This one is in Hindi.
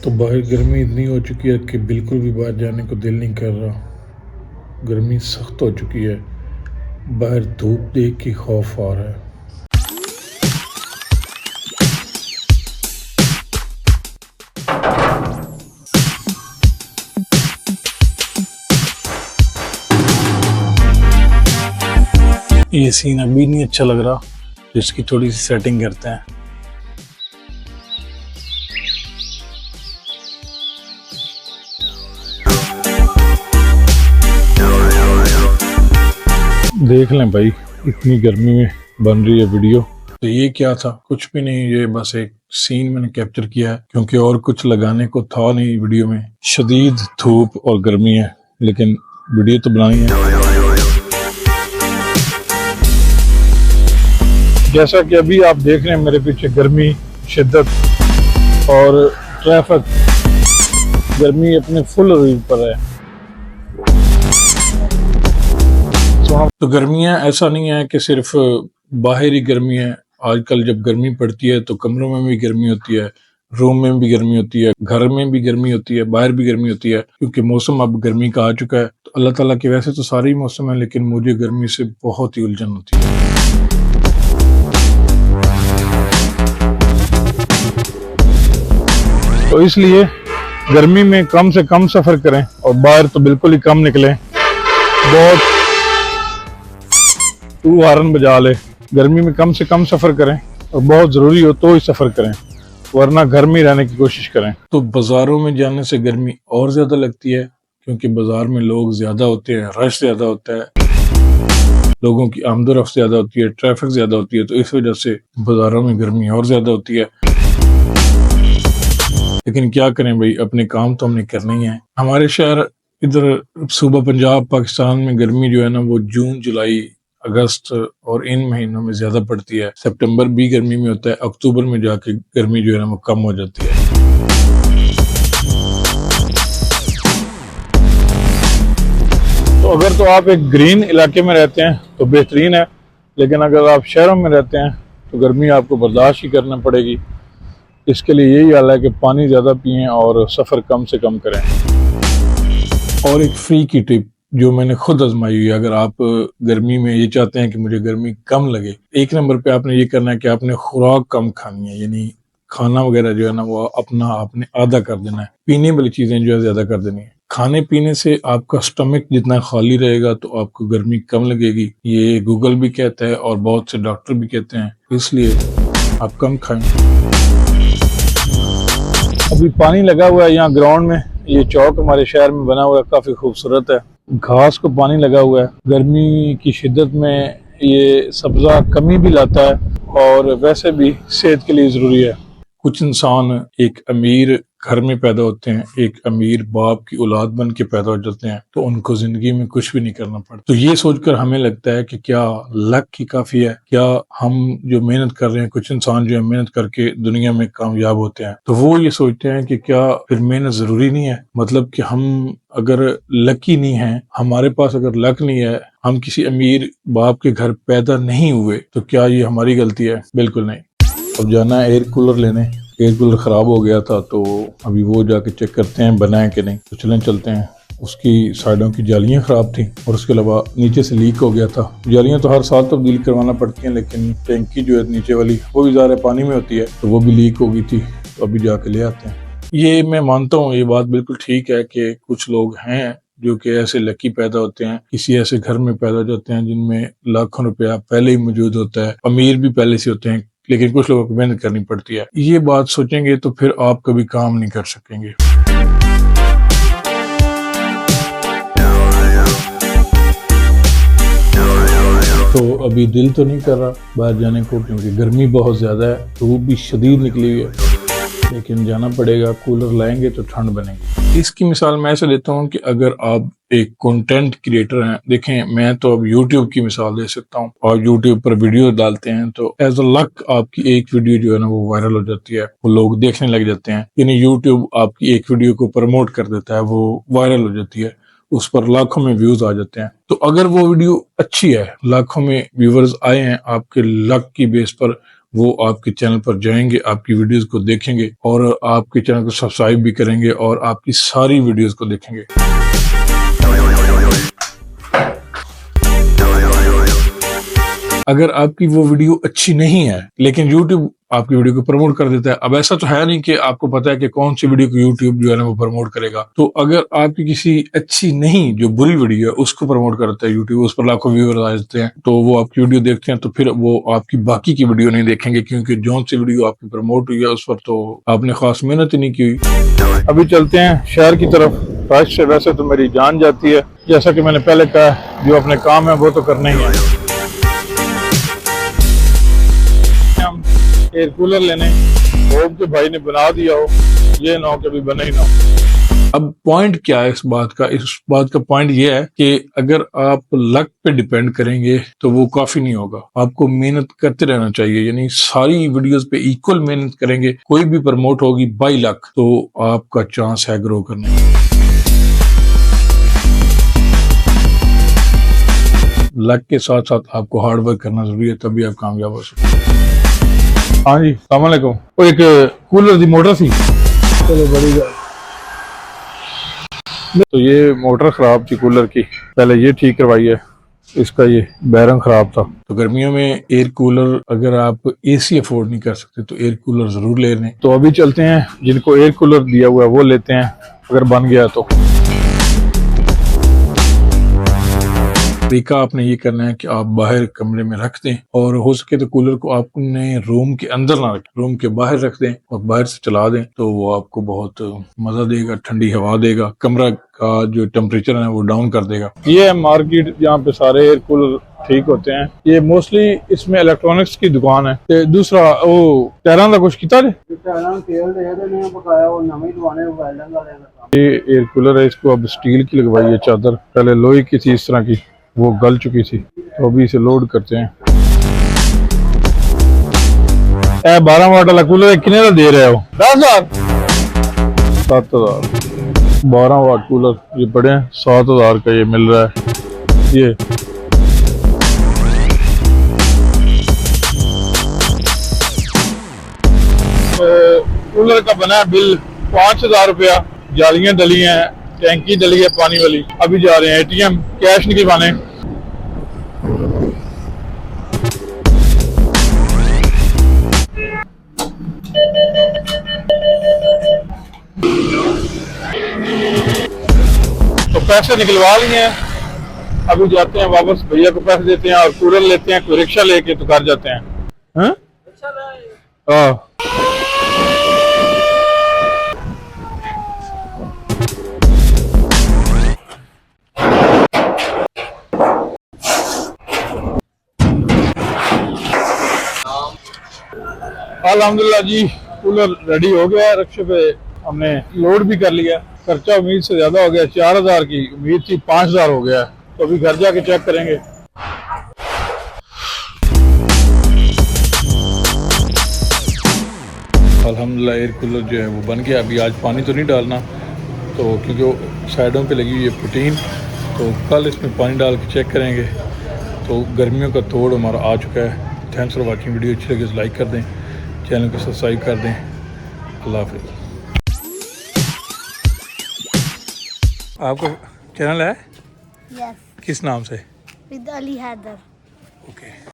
तो बाहर गर्मी इतनी हो चुकी है कि बिल्कुल भी बाहर जाने को दिल नहीं कर रहा। गर्मी सख्त हो चुकी है। बाहर धूप देख के खौफ आ रहा है। ये सीन अभी नहीं अच्छा लग रहा, जिसकी थोड़ी सी सेटिंग करते हैं। देख लें भाई, इतनी गर्मी में बन रही है वीडियो। तो ये क्या था? कुछ भी नहीं, ये बस एक सीन मैंने कैप्चर किया है, क्योंकि और कुछ लगाने को था नहीं वीडियो में। शदीद धूप और गर्मी है, लेकिन वीडियो तो बनानी है। जैसा कि अभी आप देख रहे हैं मेरे पीछे, गर्मी, शिद्दत और ट्रैफिक। गर्मी अपने फुल रूप पर है। तो गर्मियाँ ऐसा नहीं है कि सिर्फ बाहरी गर्मी है। आजकल जब गर्मी पड़ती है तो कमरों में भी गर्मी होती है, रूम में भी गर्मी होती है, घर में भी गर्मी होती है, बाहर भी गर्मी होती है, क्योंकि मौसम अब गर्मी का आ चुका है। तो अल्लाह ताला के वैसे तो सारे ही मौसम है, लेकिन मुझे गर्मी से बहुत ही उलझन होती है। तो इसलिए गर्मी में कम से कम सफर करें और बाहर तो बिल्कुल ही कम निकलें। बहुत तू हारन बजा ले। गर्मी में कम से कम सफर करें और बहुत जरूरी हो तो ही सफर करें, वरना घर में ही रहने की कोशिश करें। तो बाजारों में जाने से गर्मी और ज्यादा लगती है, क्योंकि बाजार में लोग ज्यादा होते हैं, रश ज्यादा होता है, लोगों की आमदोरफ्त ज्यादा होती है, ट्रैफिक ज्यादा होती है। तो इस वजह से बाजारों में गर्मी और ज्यादा होती है। लेकिन क्या करें भाई, अपने काम तो हमने करना ही है। हमारे शहर इधर सूबा पंजाब पाकिस्तान में गर्मी जो है ना, वो जून, जुलाई, अगस्त और इन महीनों में ज्यादा पड़ती है। सितंबर भी गर्मी में होता है, अक्टूबर में जाके गर्मी जो है ना वो कम हो जाती है। तो अगर तो आप एक ग्रीन इलाके में रहते हैं तो बेहतरीन है, लेकिन अगर आप शहरों में रहते हैं तो गर्मी आपको बर्दाश्त ही करना पड़ेगी। इसके लिए यही हाल है कि पानी ज्यादा पिएं और सफर कम से कम करें। और एक फ्री की टिप जो मैंने खुद आजमाई हुई है, अगर आप गर्मी में ये चाहते हैं कि मुझे गर्मी कम लगे, एक नंबर पे आपने ये करना है कि आपने खुराक कम खानी है, यानी खाना वगैरह जो है ना वो अपना आपने आधा कर देना है। पीने वाली चीजें जो है ज्यादा कर देनी है। खाने पीने से आपका स्टमक जितना खाली रहेगा तो आपको गर्मी कम लगेगी। ये गूगल भी कहता है और बहुत से डॉक्टर भी कहते हैं, इसलिए आप कम खाएं। अभी पानी लगा हुआ है यहाँ ग्राउंड में। ये चौक हमारे शहर में बना हुआ है, काफी खूबसूरत है। घास को पानी लगा हुआ है। गर्मी की शिद्दत में ये सब्जा कमी भी लाता है और वैसे भी सेहत के लिए जरूरी है। कुछ इंसान एक अमीर घर में पैदा होते हैं, एक अमीर बाप की औलाद बन के पैदा हो जाते हैं, तो उनको जिंदगी में कुछ भी नहीं करना पड़ता। तो ये सोचकर हमें लगता है कि क्या लक ही काफी है, क्या हम जो मेहनत कर रहे हैं, कुछ इंसान जो है मेहनत करके दुनिया में कामयाब होते हैं, तो वो ये सोचते हैं कि क्या फिर मेहनत जरूरी नहीं है। मतलब कि हम अगर लकी नहीं है, हमारे पास अगर लक नहीं है, हम किसी अमीर बाप के घर पैदा नहीं हुए, तो क्या ये हमारी गलती है? बिल्कुल नहीं। अब जाना है एयर कूलर लेने। एयर कूलर खराब हो गया था, तो अभी वो जाके चेक करते हैं बनाए कि नहीं। तो चलते हैं। उसकी साइडों की जालियां खराब थी और उसके अलावा नीचे से लीक हो गया था। जालियां तो हर साल तब्दील करवाना पड़ती हैं, लेकिन टैंकी जो है नीचे वाली वो भी ज़्यादा पानी में होती है, तो वो भी लीक हो गई थी। तो अभी जाके ले आते हैं। ये मैं मानता हूँ, ये बात बिल्कुल ठीक है कि कुछ लोग हैं जो कि ऐसे लकी पैदा होते हैं, किसी ऐसे घर में पैदा हो जाते हैं जिनमें लाखों रुपया पहले ही मौजूद होता है, अमीर भी पहले से होते हैं, लेकिन कुछ लोगों को मेहनत करनी पड़ती है। ये बात सोचेंगे तो फिर आप कभी काम नहीं कर सकेंगे। तो अभी दिल तो नहीं कर रहा बाहर जाने को, क्योंकि गर्मी बहुत ज्यादा है, धूप भी शदीद निकली हुई है, लेकिन जाना पड़ेगा। कूलर लाएंगे तो ठंड बनेगी। इसकी मिसाल मैं ऐसे लेता हूँ कि अगर आप एक कंटेंट क्रिएटर हैं, देखें मैं तो अब YouTube की मिसाल दे सकता हूँ, और YouTube पर वीडियो डालते हैं तो एज अ लक आपकी एक वीडियो जो है ना वो वायरल हो जाती है, वो लोग देखने लग जाते हैं। यानी YouTube आपकी एक वीडियो को प्रमोट कर देता है, वो वायरल हो जाती है, उस पर लाखों में व्यूज आ जाते हैं। तो अगर वो वीडियो अच्छी है, लाखों में व्यूवर्स आए हैं, आपके लक की बेस पर वो आपके चैनल पर जाएंगे, आपकी वीडियोस को देखेंगे और आपके चैनल को सब्सक्राइब भी करेंगे और आपकी सारी वीडियोस को देखेंगे। अगर आपकी वो वीडियो अच्छी नहीं है लेकिन YouTube आपकी वीडियो को प्रमोट कर देता है, अब ऐसा तो है नहीं कि आपको पता है कि कौन सी वीडियो को YouTube जो है ना वो प्रमोट करेगा, तो अगर आपकी किसी अच्छी नहीं जो बुरी वीडियो है उसको प्रमोट करता है YouTube, उस पर लाखों व्यूअर्स आ जाते हैं, तो वो आपकी वीडियो देखते हैं, तो फिर वो आपकी बाकी की वीडियो नहीं देखेंगे क्योंकि जौन सी वीडियो आपकी प्रमोट हुई है उस पर तो आपने खास मेहनत ही नहीं की हुई। अभी चलते हैं शहर की तरफ। राश से वैसे तो मेरी जान जाती है, जैसा कि मैंने पहले कहा, जो अपने काम है वो तो करना ही है। एयर कूलर लेने होप के भाई ने बना दिया हो, ये ना हो कभी बना ही ना हो। अब पॉइंट क्या है इस बात का? इस बात का पॉइंट ये है कि अगर आप लक पे डिपेंड करेंगे तो वो काफी नहीं होगा, आपको मेहनत करते रहना चाहिए, यानी सारी वीडियोस पे इक्वल मेहनत करेंगे, कोई भी प्रमोट होगी बाय लक तो आपका चांस है ग्रो करने का। लक के साथ साथ आपको हार्ड वर्क करना जरूरी है, तभी आप कामयाब हो सकते हैं। हाँ जी, अस्सलाम वालेकुम। वो एक कूलर की मोटर थी, चलो बड़ी तो ये मोटर खराब थी कूलर की, पहले ये ठीक करवाई है, इसका ये बैरंग खराब था। तो गर्मियों में एयर कूलर अगर आप एसी अफोर्ड नहीं कर सकते तो एयर कूलर जरूर ले लें। तो अभी चलते हैं, जिनको एयर कूलर दिया हुआ है वो लेते हैं अगर बन गया तो। तरीका आपने ये करना है कि आप बाहर कमरे में रख दें और हो सके तो कूलर को आपने रूम के अंदर ना रखें, रूम के बाहर रख दें और बाहर से चला दें, तो वो आपको बहुत मजा देगा, ठंडी हवा देगा, कमरा का जो टेम्परेचर है वो डाउन कर देगा। ये है मार्केट जहाँ पे सारे एयर कूलर ठीक होते हैं। ये मोस्टली इसमें इलेक्ट्रॉनिक्स की दुकान है। ते दूसरा वो टायरां का कुछ किता ये एयर कूलर है, इसको अब स्टील की लगवाई है चादर, पहले लोहे की थी इस तरह की, वो गल चुकी थी, तो अभी इसे लोड करते हैं। 12 वाट वाला कूलर कितने का दे रहे हो? 10,000 7,000। 12 वाट कूलर ये पड़े 7,000 का ये मिल रहा है। ये कूलर का बना है बिल 5,000 रुपया, जालियां डली हैं, टैंकी डली है पानी वाली। अभी जा रहे हैं एटीएम कैश निकलवाने। तो पैसे निकलवा लिए हैं, अभी जाते हैं वापस, भैया को पैसे देते हैं और कूलर लेते हैं, कोई रिक्शा लेके तो घर जाते हैं। हाँ अल्हम्दुलिल्लाह जी, कूलर रेडी हो गया है, रिक्शे पे हमने लोड भी कर लिया। खर्चा उम्मीद से ज्यादा हो गया, 4,000 की उम्मीद थी 5,000 हो गया, तो अभी घर जाके चेक करेंगे। अल्हम्दुलिल्लाह एयर कूलर जो है वो बन गया। अभी आज पानी तो नहीं डालना, तो क्योंकि साइडों पे लगी हुई है प्रोटीन, तो कल इसमें पानी डाल के चेक करेंगे। तो गर्मियों का तोड़ हमारा आ चुका है। थैंक्स फॉर वाचिंग, वीडियो अच्छी लगे तो लाइक कर दें, चैनल को सब्सक्राइब कर दें। अल्लाह हाफिज़। आपका चैनल है? यस। किस नाम से? विद अली हैदर। ओके।